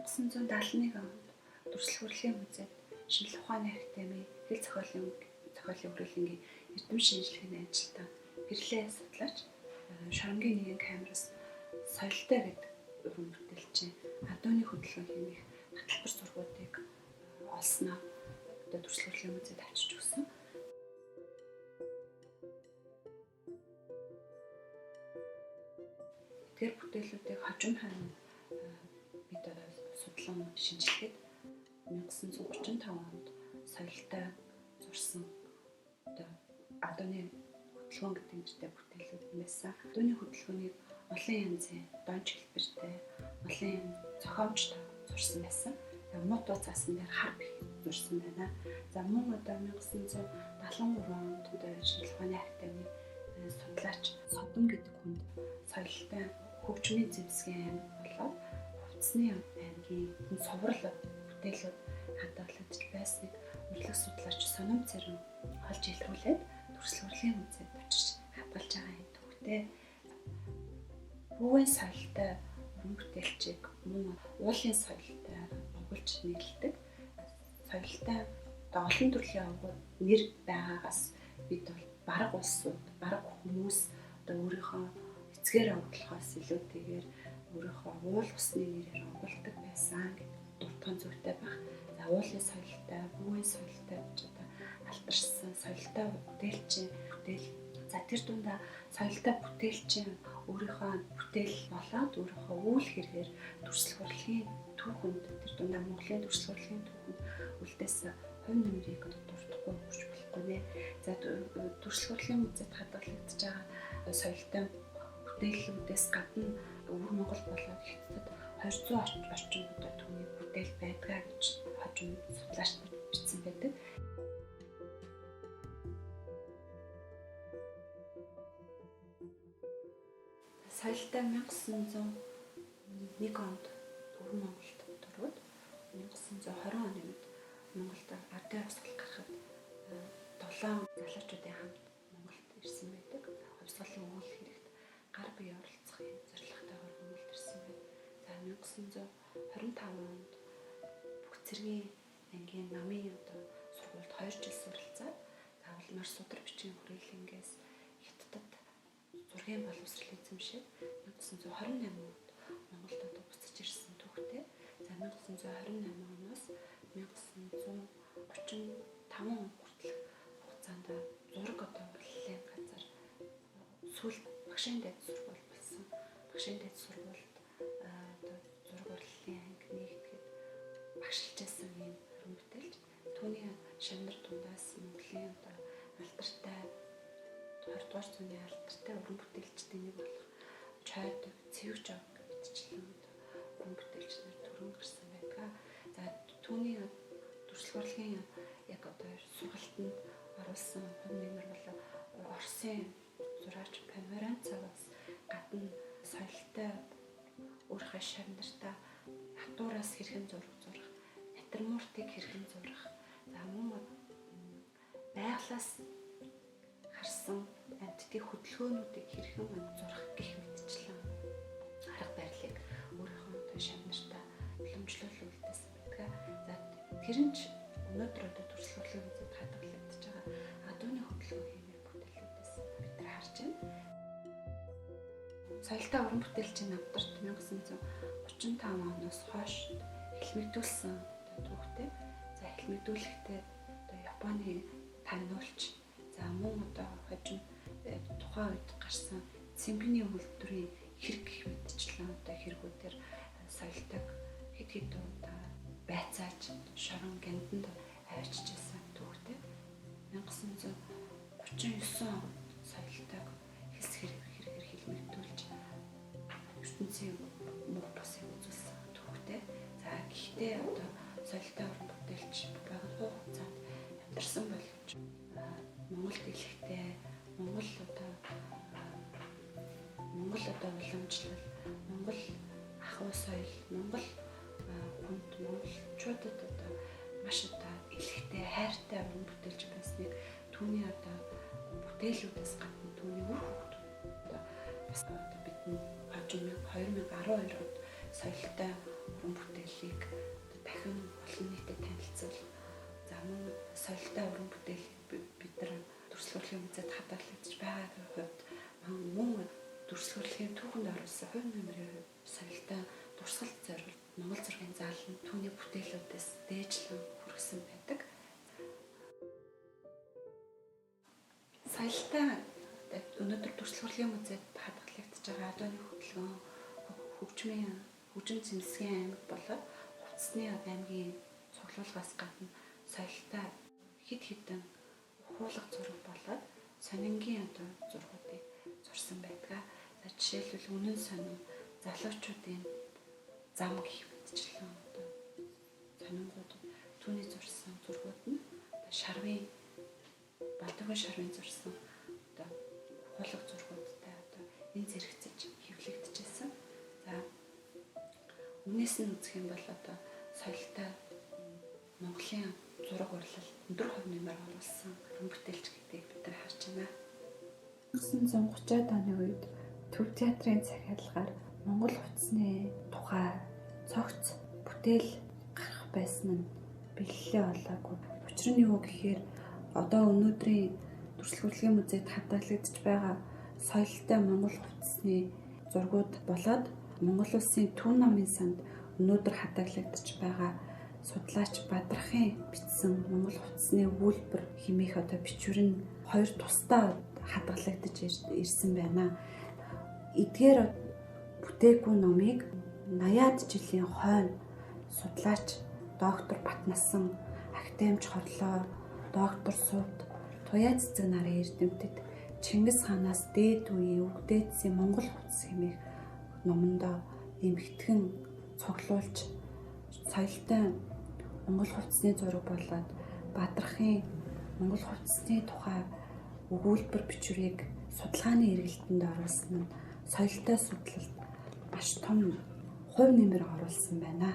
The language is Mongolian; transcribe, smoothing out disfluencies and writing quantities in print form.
1971 онд Дүрслэх урлагийн музейд шинжлэх ухааны академи хэл зохиолын хөгжүүлэнгийн эрдэм шинжилгээний ажилтан гэрлээ судлаач Шоронгийн нэгэн камераас соёлтой гэдэг уран бүтээлчийн адууны хөдөлгөөн хэмээх хатгалбар зургуудыг олсноо Дүрслэх урлагийн музейд авчирч өгсөн. Тэр бүтээлүүдийг хожим хань бид судлан шинжилгээд 1935 онд соёлтой зурсан адууны хөдөлгөөн гэдэг нэртэй бүтээлүүд байсан. Адууны хөдөлгөөнийг олон янзын донч хэлбэртэй, олон янз зохиомжтой зурсан байсан. Мото цаасан дээр хар бих зурсан байна. За мөн 1973 онд шинжлэх ухааны академи судлаач Содом гэдэг хүнд соёлтой хөгжмийн зэвсгийн аймаг болоод хувцсны аймгийн соврал бүтээлүүд хадгалагдж байсныг урлаг судлаач Соном Цэрэн олж илрүүлээд Дүрслэх урлагийн музейд очиж хадгалж байгаа юм төвхтэй. Хүүгийн соёлтой уран бүтээлчийг мөн уулын соёлтой онгойлж нийлдэг. Соёлтой олон төрлийн нэр байгаагаас бид бол бараг улсууд, бараг хүмүүс өөрийнхөө эцгээр онгойлохоос илүүтэйгээр өөрийнхөө уул усны нэрээр онгойлдог байсан гэдэг дуртан зүйтэй баг. За уулын соёлтой, хүүгийн соёлтой гэж алдаршсан соёлтой бүтээлчийн бүтээл. За тэр дундаа соёлтой бүтээлчийн өөрийнхөө бүтээл болоод өөрийнхөө үйл хэрэгээр Дүрслэх урлагийн түүхэнд тэр дундаа Монголын Дүрслэх урлагийн түүхэнд үлдээсэн хувь нэмрийг дуртахгүй өгч болохгүй нэ. За Дүрслэх урлагийн музейд хадгалагдж байгаа соёлтой бүтээлүүдээс гадна өвөр Монгол болоод Хятадд 200 орчим түүний бүтээл байдгаа гэж хожим судлаач нар бичсэн байдаг. Соёлтой 1901 онд өвөр Монголд төрөөд 1920 оны үед Монголд ардын хувьсгал гарахад 7 залуучуудын хамт Монголд ирсэн байдаг. Хувьсгалын үйл хэрэгт гар бие оролцохын зорилготойгоор Монголд ирсэн байна. За 1925 онд бүх цэргийн ангийн намын сургуульд 2 жил суралцаад улмаар судар бичгийн хүрээлэнгээс Хятадд зургийн боловсрол эзэмшээд 1928 онд Монголд буцаж ирсэн түүхтэй. За 1928 оноос 1935 он хүртэл хугацаанд зураг урлагийн газар сүүл багшийн дэд сургууль болсон. Багшийн дэд сургуульд зураг урлагийн анги нэгтгэхэд багшилж байсан юм уран бүтээлч. Түүний шанар дундаас Монголын алдартай 20 дугаар зууны алдартай уран бүтээлчдийн нэг болох Чойдог, Цэвэгжог гэдэгчлэн уран бүтээлч нар төрөн гарсан байдаг. За түүний Дүрслэх урлагийн яг сургалтанд оруулсан хувь нэмэр бол Оросын зураач Померанцеваас гадна соёлтой өөрийнхөө шанартаа хатуураас хэрхэн зурах, натурмортыг хэрхэн зурах, за мөн байгалаас харсан амьтдын хөдөлгөөнүүдийг хэрхэн зурах гэх мэтчлэн арга барилыг өөрийнхөө шанартаа уламжлуулж үлдээсэн байдаг. За тэр нь ч өнөөдөр Дүрслэх урлагийн музейд хадгалагдж байгаа адууны хөдөлгөөн хэмээх бүтээлүүдээс бид нар харж байна. Соёлтой уран бүтээлчийн намтарт 1935 оноос хойш хэлмэгдүүлсэн түүхтэй. За хэлмэгдүүлэхдээ Японы таниулч, за мөн хожим тухайн үед гарсан цэмбэний үйлдвэрийн хэрэг гэх мэтчлэн хэрэгүүдээр соёлтойг хэд хэдэн байцааж шорон гянданд авчиж байсан түүхтэй. 1939 онд соёлтойг хэс хэрэгээр хэлмэгдүүлж ертөнцийн мөр бусыг үзүүлсэн түүхтэй. За гэхдээ соёлтой уран бүтээлч байгаа хугацаанд амьдарсан боловч Монгол дэлхтэй Монгол уламжлал, Монгол ахуй соёл, Монгол хүнд монголчуудад маш илэгтэй хайртай уран бүтээлч байсныг түүний бүтээлүүдээс гадна түүний үр хөвгүүд бас бидний 2012 онд соёлтой уран бүтээлийг дахин олон нийтэд танилцуулах. За мөн соёлтой уран бүтээлийг бид нар дүрслэлийн музейд хадгалагдаж байгаагийн хувьд мөн дүрслэлийн түүхэнд оруулсан хувь нэмрийн соёлтой дурсгалд зориулт Монгол зургийн зал нь түүний бүтээлүүдээс дээжлэн хүргэсэн байдаг. Соёлтой өнөөдөр дүрслэлийн музейд хадгалагдаж байгаа адууны хөдөлгөөн хөгжим зэмсгийн аймаг болоод Хувцасны аймгийн цуглуулгаас гадна соёлтой хэд хэдэн хуулга зураг болоод сонингийн зургуудыг зурсан байдаг. За жишээлбэл үнэн сонин залуучуудын зам гэх мэтчлэн сонингууд түүний зурсан зургууд нь шарвын Балтгийн шарвын зурсан хуулга зургуудтай энэ зэрэгцэж хэвлэгдэжсэн. За өмнөөс нь үзэх юм бол соёлтой Монголын зураг урлал өндөр хувь нэмээр оруулсан уран бүтээлч гэдгийг бид нар харж байна. 1930-аад оны үед Төв театрын захиалгаар Монгол хувцсны тухай цогц бүтээл гарах байсан нь бэлэлээ олоогүй. Учир нь юу гэхээр одоо өнөөдрийн дүрслэлийн музейд хадгалагдаж байгаа соёлтой Монгол хувцсны зургууд болоод Монгол улсын Төв намын санд өнөөдөр хадгалагдаж байгаа судлаач Бадрахын бичсэн Монгол хувцсны үйлбэр хэмээх бичвэр нь хоёр тусдаа хадгалагдаж ирсэн байна. Эдгээр бүтээгүй номыг 80-аад жилийн хойно судлаач доктор Батнасан, академич Хорлоо, доктор Сувд, Туяа цэцэг нарын эрдэмтэд Чингис хаанаас дээд үеийн өвгдээдсийн Монгол хувцс хэмээх номондоо эмхтгэн цуглуулж соёлтой Монгол хувцсны зураг болоод Бадрахын Монгол хувцсны тухай өгүүлбэр бичвэрийг судалгааны эргэлтэнд оруулсан нь соёлтой судлалд маш том хувь нэмэр оруулсан байна.